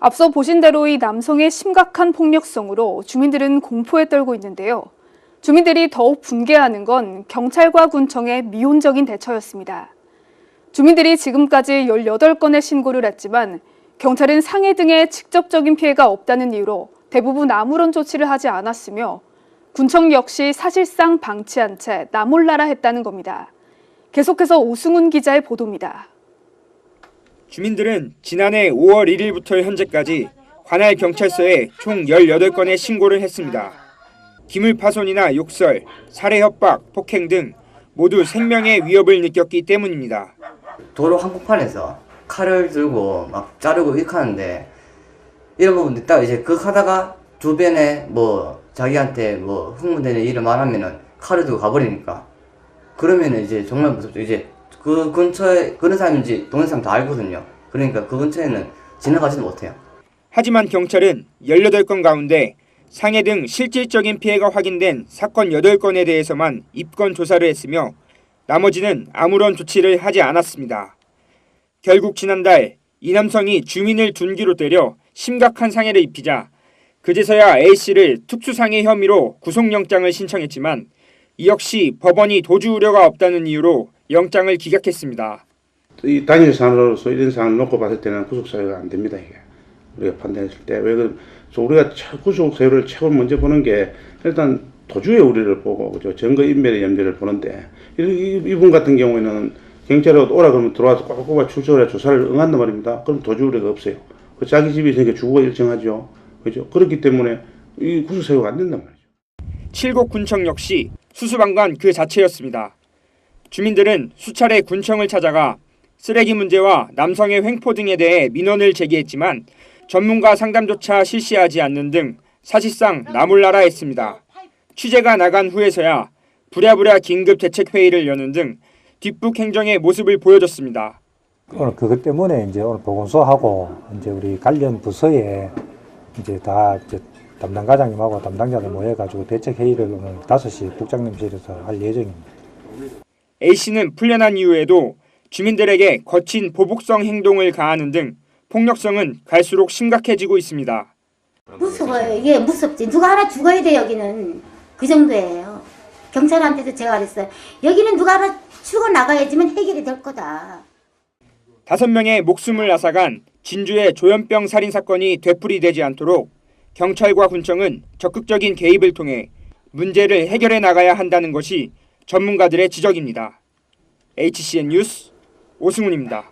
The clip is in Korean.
앞서 보신 대로 이 남성의 심각한 폭력성으로 주민들은 공포에 떨고 있는데요. 주민들이 더욱 분개하는 건 경찰과 군청의 미온적인 대처였습니다. 주민들이 지금까지 18건의 신고를 했지만 경찰은 상해 등의 직접적인 피해가 없다는 이유로 대부분 아무런 조치를 하지 않았으며 군청 역시 사실상 방치한 채 나몰라라 했다는 겁니다. 계속해서 오승훈 기자의 보도입니다. 주민들은 지난해 5월 1일부터 현재까지 관할 경찰서에 총 18건의 신고를 했습니다. 기물파손이나 욕설, 살해 협박, 폭행 등 모두 생명의 위협을 느꼈기 때문입니다. 도로 한복판에서 칼을 들고 막 자르고 이렇게 하는데 이런 부분들 딱 이제 그거 하다가 주변에 뭐 자기한테 뭐 흥분되는 일을 말하면은 칼을 들고 가버리니까 그러면은 이제 정말 무섭죠. 이제 그 근처에 그런 사람인지 동네 사람 다 알거든요. 그러니까 그 근처에는 지나가지도 못해요. 하지만 경찰은 18건 가운데 상해 등 실질적인 피해가 확인된 사건 8건에 대해서만 입건 조사를 했으며 나머지는 아무런 조치를 하지 않았습니다. 결국 지난달 이 남성이 주민을 둔기로 때려 심각한 상해를 입히자 그제서야 A씨를 특수상해 혐의로 구속영장을 신청했지만 이 역시 법원이 도주 우려가 없다는 이유로 영장을 기각했습니다. 이 단일 사안으로서 이런 사안을 놓고 봤을 때는 구속사유가 안 됩니다. 이게 우리가 판단했을 때 왜 우리가 구속사유를 최고 먼저 보는 게 일단 도주의 우려를 보고 그죠? 증거 인멸의 염려를 보는데 이분 같은 경우에는 경찰에 오라 그러면 들어와서 꼬박꼬박 출석을 해 조사를 응한단 말입니다. 그럼 도주 우려가 없어요. 자기 집이 있으니까 주거가 일정하죠. 그죠? 그렇기 때문에 이 구속사유가 안 된단 말이죠. 칠곡 군청 역시 수수방관 그 자체였습니다. 주민들은 수차례 군청을 찾아가 쓰레기 문제와 남성의 횡포 등에 대해 민원을 제기했지만 전문가 상담조차 실시하지 않는 등 사실상 나몰라라 했습니다. 취재가 나간 후에서야 부랴부랴 긴급 대책회의를 여는 등 뒷북 행정의 모습을 보여줬습니다. 오늘 그것 때문에 이제 오늘 보건소하고 이제 우리 관련 부서에 이제 다 담당 과장님하고 담당자들 모여가지고 대책회의를 오늘 5시 국장님실에서 할 예정입니다. A씨는 풀려난 이후에도 주민들에게 거친 보복성 행동을 가하는 등 폭력성은 갈수록 심각해지고 있습니다. 무서워요. 이게 무섭지. 누가 하나 죽어야 돼 여기는. 그 정도예요. 경찰한테도 제가 그랬어요. 여기는 누가 하나 죽어나가야지만 해결이 될 거다. 5명의 목숨을 앗아간 진주의 조현병 살인사건이 되풀이되지 않도록 경찰과 군청은 적극적인 개입을 통해 문제를 해결해 나가야 한다는 것이 전문가들의 지적입니다. HCN 뉴스 오승훈입니다.